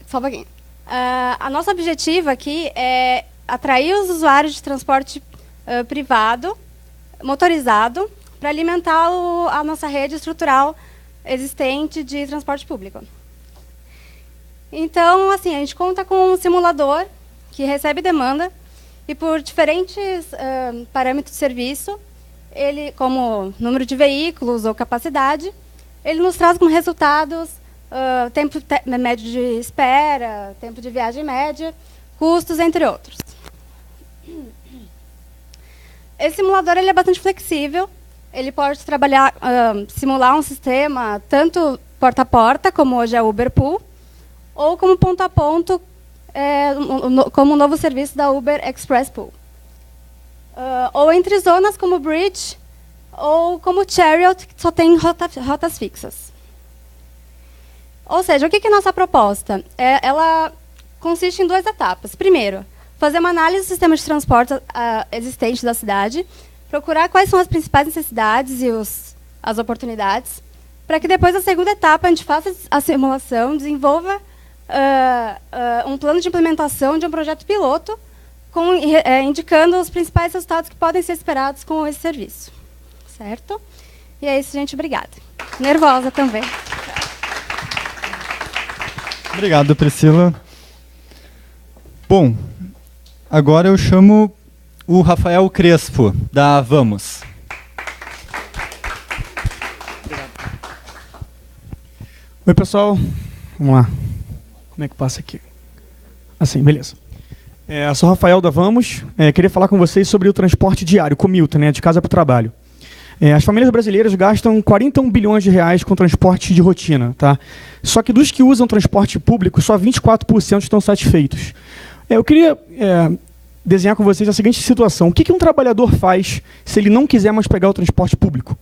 Só um pouquinho. A nosso objetivo aqui é atrair os usuários de transporte privado, motorizado, para alimentar a nossa rede estrutural existente de transporte público. Então, assim, a gente conta com um simulador que recebe demanda e, por diferentes parâmetros de serviço, ele, como número de veículos ou capacidade, ele nos traz como resultados tempo médio de espera, tempo de viagem média, custos, entre outros. Esse simulador ele é bastante flexível. Ele pode trabalhar, simular um sistema tanto porta a porta, como hoje é o Uber Pool, ou como ponto a ponto, como um novo serviço da Uber Express Pool. Ou entre zonas como Bridge, ou como Chariot, que só tem rotas fixas. Ou seja, o que é a nossa proposta? Ela consiste em 2 etapas. Primeiro, fazer uma análise do sistema de transporte existente da cidade, procurar quais são as principais necessidades e as oportunidades, para que depois, na segunda etapa, a gente faça a simulação, desenvolva um plano de implementação de um projeto piloto, indicando os principais resultados que podem ser esperados com esse serviço. Certo? E é isso, gente. Obrigada. Nervosa também. Obrigado, Priscila. Bom, agora eu chamo o Rafael Crespo, da Vamos. Oi, pessoal. Vamos lá. Como é que passa aqui? Assim, beleza. Eu sou o Rafael da Vamos. Queria falar com vocês sobre o transporte diário, commute, né, de casa para o trabalho. As famílias brasileiras gastam 41 bilhões de reais com transporte de rotina. Tá? Só que dos que usam transporte público, só 24% estão satisfeitos. Eu queria desenhar com vocês a seguinte situação. O que um trabalhador faz se ele não quiser mais pegar o transporte público?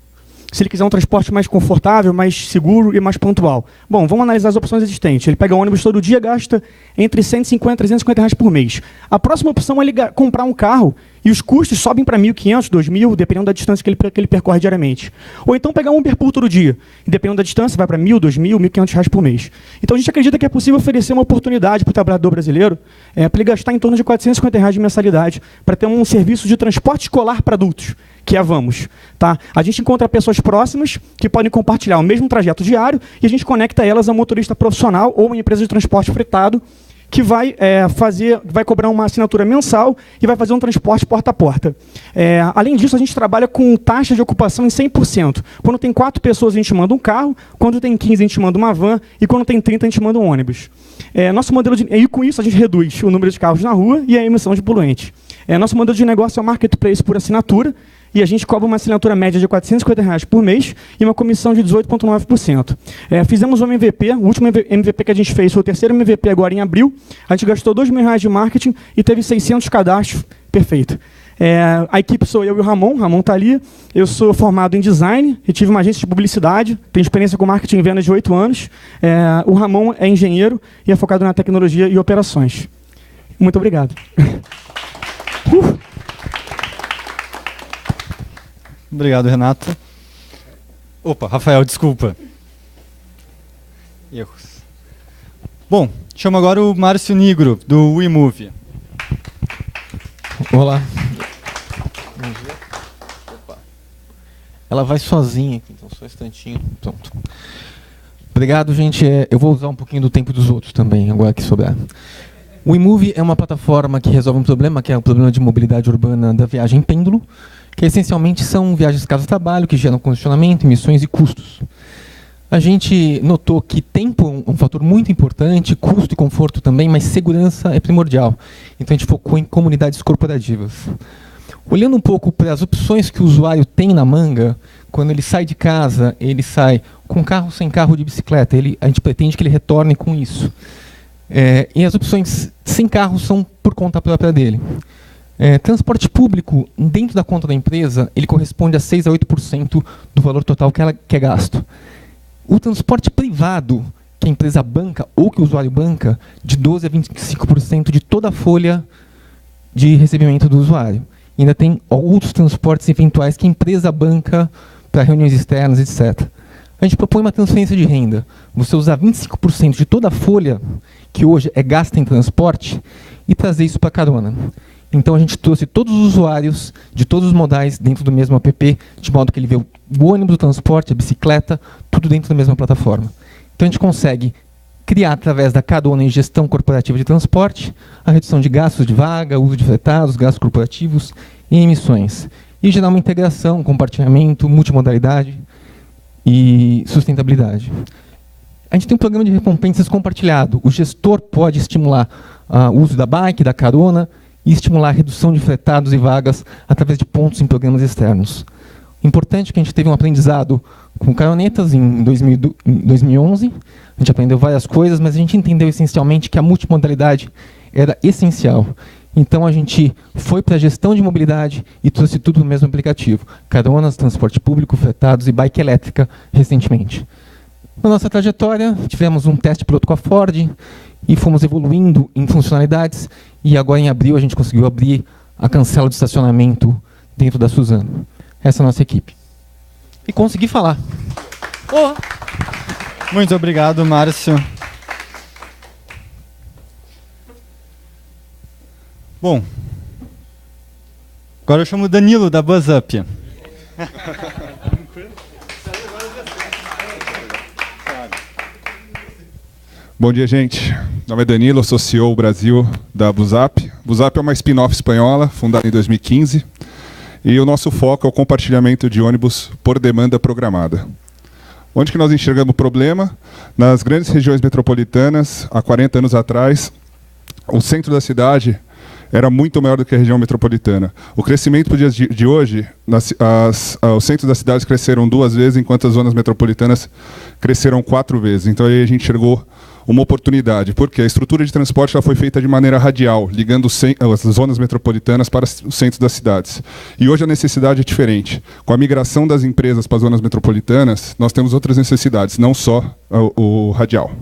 Se ele quiser um transporte mais confortável, mais seguro e mais pontual. Bom, vamos analisar as opções existentes. Ele pega ônibus todo dia, gasta entre 150 e 350 reais por mês. A próxima opção é ele comprar um carro e os custos sobem para 1.500, 2.000, dependendo da distância que ele percorre diariamente. Ou então pegar um Uber Pool todo dia. E dependendo da distância, vai para 1.000, 2.000, 1.500 reais por mês. Então a gente acredita que é possível oferecer uma oportunidade para o trabalhador brasileiro para ele gastar em torno de 450 reais de mensalidade para ter um serviço de transporte escolar para adultos, que é a Vamos. Tá? A gente encontra pessoas próximas que podem compartilhar o mesmo trajeto diário e a gente conecta elas a um motorista profissional ou uma empresa de transporte fretado que vai cobrar uma assinatura mensal e vai fazer um transporte porta a porta. Além disso, a gente trabalha com taxa de ocupação em 100%. Quando tem 4 pessoas, a gente manda um carro, quando tem 15, a gente manda uma van, e quando tem 30, a gente manda um ônibus. Nosso modelo e com isso, a gente reduz o número de carros na rua e a emissão de poluentes. Nosso modelo de negócio é o marketplace por assinatura, e a gente cobra uma assinatura média de R$ 450 reais por mês e uma comissão de 18,9%. Fizemos um MVP, o último MVP que a gente fez foi o terceiro MVP agora em abril. A gente gastou R$ 2.000 de marketing e teve 600 cadastros. Perfeito. A equipe sou eu e o Ramon. Ramon está ali. Eu sou formado em design e tive uma agência de publicidade. Tenho experiência com marketing e vendas de 8 anos. O Ramon é engenheiro e é focado na tecnologia e operações. Muito obrigado. Obrigado, Renato. Opa, Rafael, desculpa. Erros. Bom, chamo agora o Márcio Nigro, do WeMove. Olá. Bom dia. Opa. Ela vai sozinha aqui, então só um instantinho. Pronto. Obrigado, gente. Eu vou usar um pouquinho do tempo dos outros também, agora que sobrar. O WeMove é uma plataforma que resolve um problema, que é o problema de mobilidade urbana da viagem em pêndulo, que essencialmente são viagens casa-trabalho, que geram condicionamento, emissões e custos. A gente notou que tempo é um fator muito importante, custo e conforto também, mas segurança é primordial. Então a gente focou em comunidades corporativas. Olhando um pouco para as opções que o usuário tem na manga, quando ele sai de casa, ele sai com carro, sem carro, de bicicleta, a gente pretende que ele retorne com isso. E as opções sem carro são por conta própria dele. Transporte público, dentro da conta da empresa, ele corresponde a 6 a 8% do valor total que é gasto. O transporte privado, que a empresa banca ou que o usuário banca, de 12 a 25% de toda a folha de recebimento do usuário. E ainda tem outros transportes eventuais que a empresa banca para reuniões externas, etc. A gente propõe uma transferência de renda. Você usar 25% de toda a folha que hoje é gasta em transporte e trazer isso para carona. Então a gente trouxe todos os usuários de todos os modais dentro do mesmo app, de modo que ele vê o ônibus, o transporte, a bicicleta, tudo dentro da mesma plataforma. Então a gente consegue criar, através da carona e gestão corporativa de transporte, a redução de gastos de vaga, uso de fretados, gastos corporativos e emissões. e gerar uma integração, compartilhamento, multimodalidade e sustentabilidade. A gente tem um programa de recompensas compartilhado. O gestor pode estimular o uso da bike, da carona, e estimular a redução de fretados e vagas através de pontos em programas externos. Importante que a gente teve um aprendizado com caronetas em 2011. A gente aprendeu várias coisas, mas a gente entendeu essencialmente que a multimodalidade era essencial. Então a gente foi para a gestão de mobilidade e trouxe tudo no mesmo aplicativo. Caronas, transporte público, fretados e bike elétrica recentemente. Na nossa trajetória, tivemos um teste piloto com a Ford e fomos evoluindo em funcionalidades. E agora, em abril, a gente conseguiu abrir a cancela de estacionamento dentro da Suzano. Essa é a nossa equipe. E consegui falar. Muito obrigado, Márcio. Bom, agora eu chamo o Danilo, da BuzzUp. Bom dia, gente. Meu nome é Danilo, eu sou CEO Brasil da BuzzUp. BuzzUp é uma spin-off espanhola, fundada em 2015. E o nosso foco é o compartilhamento de ônibus por demanda programada. Onde que nós enxergamos o problema? Nas grandes regiões metropolitanas, há 40 anos atrás, o centro da cidade era muito maior do que a região metropolitana. O crescimento para os dias de hoje, os centros das cidades cresceram 2 vezes, enquanto as zonas metropolitanas cresceram 4 vezes. Então aí a gente enxergou uma oportunidade, porque a estrutura de transporte ela foi feita de maneira radial, ligando as zonas metropolitanas para os centros das cidades. E hoje a necessidade é diferente. Com a migração das empresas para as zonas metropolitanas, nós temos outras necessidades, não só o radial.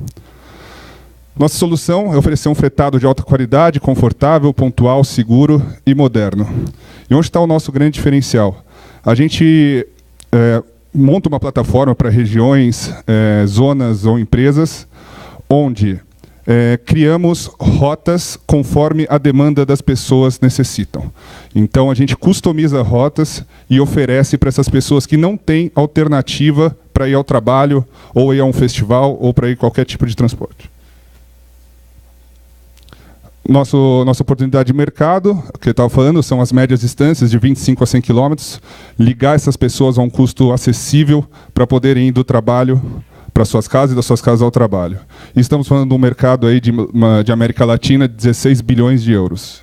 Nossa solução é oferecer um fretado de alta qualidade, confortável, pontual, seguro e moderno. E onde está o nosso grande diferencial? A gente monta uma plataforma para regiões, zonas ou empresas, onde criamos rotas conforme a demanda das pessoas necessitam. Então, a gente customiza rotas e oferece para essas pessoas que não têm alternativa para ir ao trabalho, ou ir a um festival, ou para ir a qualquer tipo de transporte. Nossa oportunidade de mercado, o que eu estava falando, são as médias distâncias de 25 a 100 km, ligar essas pessoas a um custo acessível para poderem ir do trabalho para suas casas e das suas casas ao trabalho. E estamos falando de um mercado aí de América Latina de 16 bilhões de euros.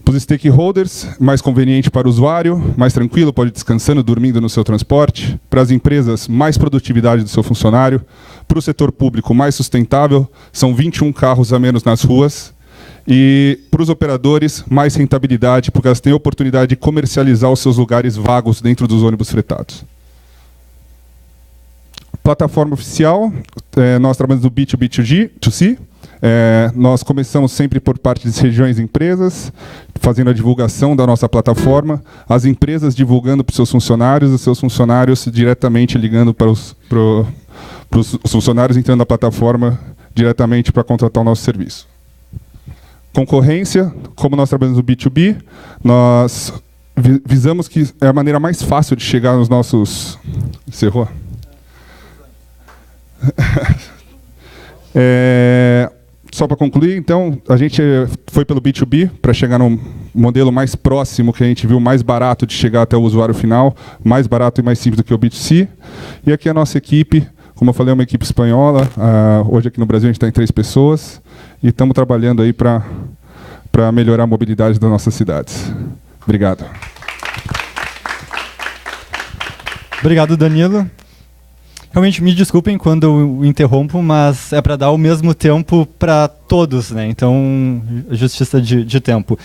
Para os stakeholders, mais conveniente para o usuário, mais tranquilo, pode ir descansando, dormindo no seu transporte. Para as empresas, mais produtividade do seu funcionário. Para o setor público, mais sustentável, são 21 carros a menos nas ruas. E para os operadores, mais rentabilidade, porque elas têm a oportunidade de comercializar os seus lugares vagos dentro dos ônibus fretados. Plataforma oficial, nós trabalhamos no B2B2C. Nós começamos sempre por parte de regiões e empresas, fazendo a divulgação da nossa plataforma, as empresas divulgando para os seus funcionários diretamente ligando para os funcionários entrando na plataforma diretamente para contratar o nosso serviço. Concorrência, como nós trabalhamos no B2B, nós visamos que é a maneira mais fácil de chegar nos nossos... Encerrou? Só para concluir, então, a gente foi pelo B2B para chegar num modelo mais próximo, que a gente viu mais barato de chegar até o usuário final, mais barato e mais simples do que o B2C. E aqui a nossa equipe, como eu falei, é uma equipe espanhola. Hoje aqui no Brasil a gente está em 3 pessoas e estamos trabalhando aí para melhorar a mobilidade das nossas cidades. Obrigado. Obrigado, Danilo. Realmente, me desculpem quando eu interrompo, mas é para dar o mesmo tempo para todos, né? Então, justiça de tempo.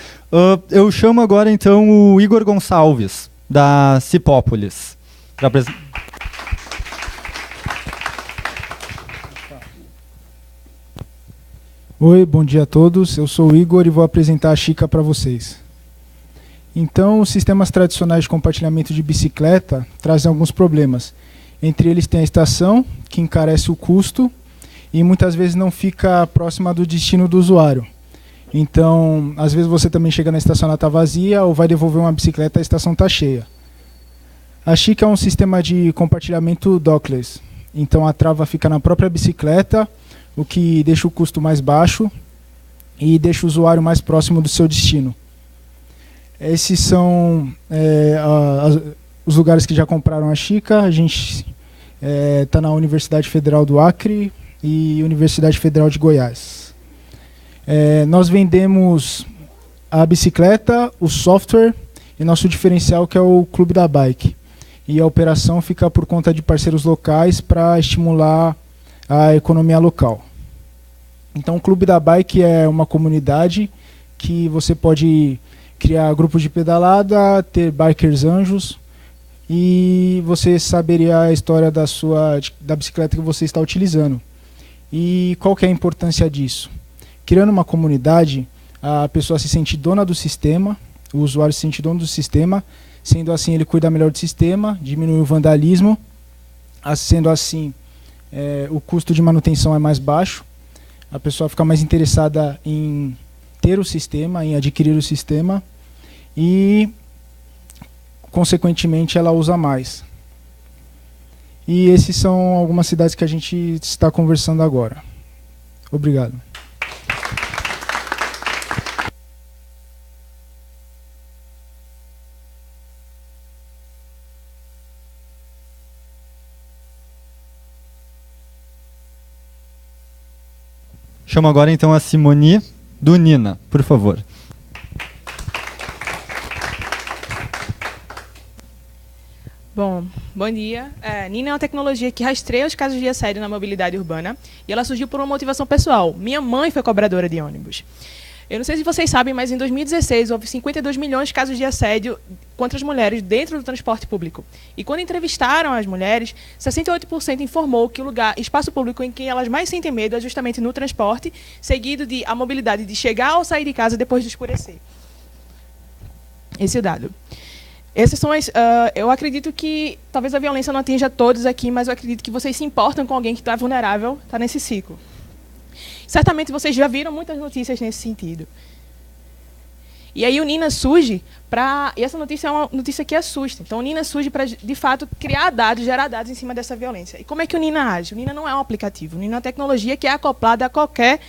Eu chamo agora, então, o Igor Gonçalves, da Cipópolis. Oi, bom dia a todos. Eu sou o Igor e vou apresentar a Chica para vocês. Então, os sistemas tradicionais de compartilhamento de bicicleta trazem alguns problemas. Entre eles tem a estação, que encarece o custo e muitas vezes não fica próxima do destino do usuário. Então, às vezes você também chega na estação, ela está vazia, ou vai devolver uma bicicleta, a estação está cheia. A Chica é um sistema de compartilhamento dockless. Então, a trava fica na própria bicicleta, o que deixa o custo mais baixo e deixa o usuário mais próximo do seu destino. Esses são os lugares que já compraram a Chica. A gente está na Universidade Federal do Acre e Universidade Federal de Goiás. Nós vendemos a bicicleta, o software e nosso diferencial, que é o Clube da Bike. E a operação fica por conta de parceiros locais para estimular a economia local. Então, o Clube da Bike é uma comunidade que você pode criar grupos de pedalada, ter bikers anjos, e você saberia a história da bicicleta que você está utilizando. E qual que é a importância disso? Criando uma comunidade, a pessoa se sente dona do sistema, o usuário se sente dono do sistema, sendo assim ele cuida melhor do sistema, diminui o vandalismo, sendo assim o custo de manutenção é mais baixo, a pessoa fica mais interessada em ter o sistema, em adquirir o sistema e, consequentemente, ela usa mais. E esses são algumas cidades que a gente está conversando agora. Obrigado. Chamo agora então a Simoni do Nina, por favor. Bom dia. Nina é uma tecnologia que rastreia os casos de assédio na mobilidade urbana e ela surgiu por uma motivação pessoal. Minha mãe foi cobradora de ônibus. Eu não sei se vocês sabem, mas em 2016 houve 52 milhões de casos de assédio contra as mulheres dentro do transporte público. E quando entrevistaram as mulheres, 68% informou que o espaço público em que elas mais sentem medo é justamente no transporte, seguido de a mobilidade de chegar ou sair de casa depois de escurecer. Esse é o dado. Esses são eu acredito que talvez a violência não atinja todos aqui, mas eu acredito que vocês se importam com alguém que está vulnerável, está nesse ciclo. Certamente vocês já viram muitas notícias nesse sentido. E aí o Nina surge para... E essa notícia é uma notícia que assusta. Então o Nina surge para, de fato, criar dados, gerar dados em cima dessa violência. E como é que o Nina age? O Nina não é um aplicativo. O Nina é uma tecnologia que é acoplada a qualquer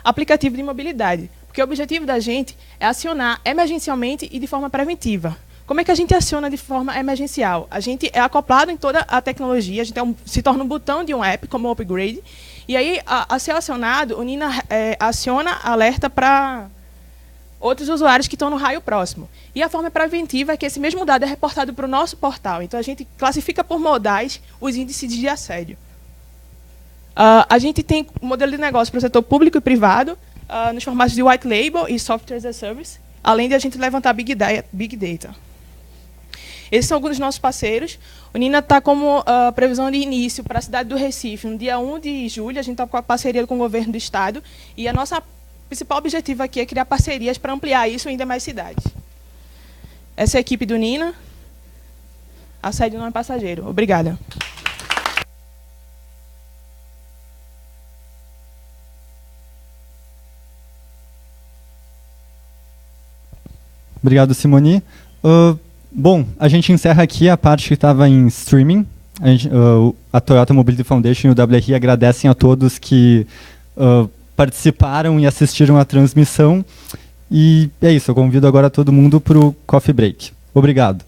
aplicativo de mobilidade. Porque o objetivo da gente é acionar emergencialmente e de forma preventiva. Como é que a gente aciona de forma emergencial? A gente é acoplado em toda a tecnologia, a gente se torna um botão de um app, como o Upgrade, e aí, a ser acionado, o Nina aciona alerta para outros usuários que estão no raio próximo. E a forma preventiva é que esse mesmo dado é reportado para o nosso portal. Então, a gente classifica por modais os índices de assédio. A gente tem um modelo de negócio para o setor público e privado, nos formatos de white label e software as a service, além de a gente levantar big data. Esses são alguns dos nossos parceiros. O Nina está como previsão de início para a cidade do Recife, no dia 1 de julho. A gente está com a parceria com o governo do estado. E a nossa principal objetivo aqui é criar parcerias para ampliar isso em ainda mais cidades. Essa é a equipe do Nina. Assédio não é passageiro. Obrigada. Obrigado, Simoni. Bom, a gente encerra aqui a parte que estava em streaming. A Toyota Mobility Foundation e o WRI agradecem a todos que participaram e assistiram à transmissão. E é isso, eu convido agora todo mundo para o coffee break. Obrigado.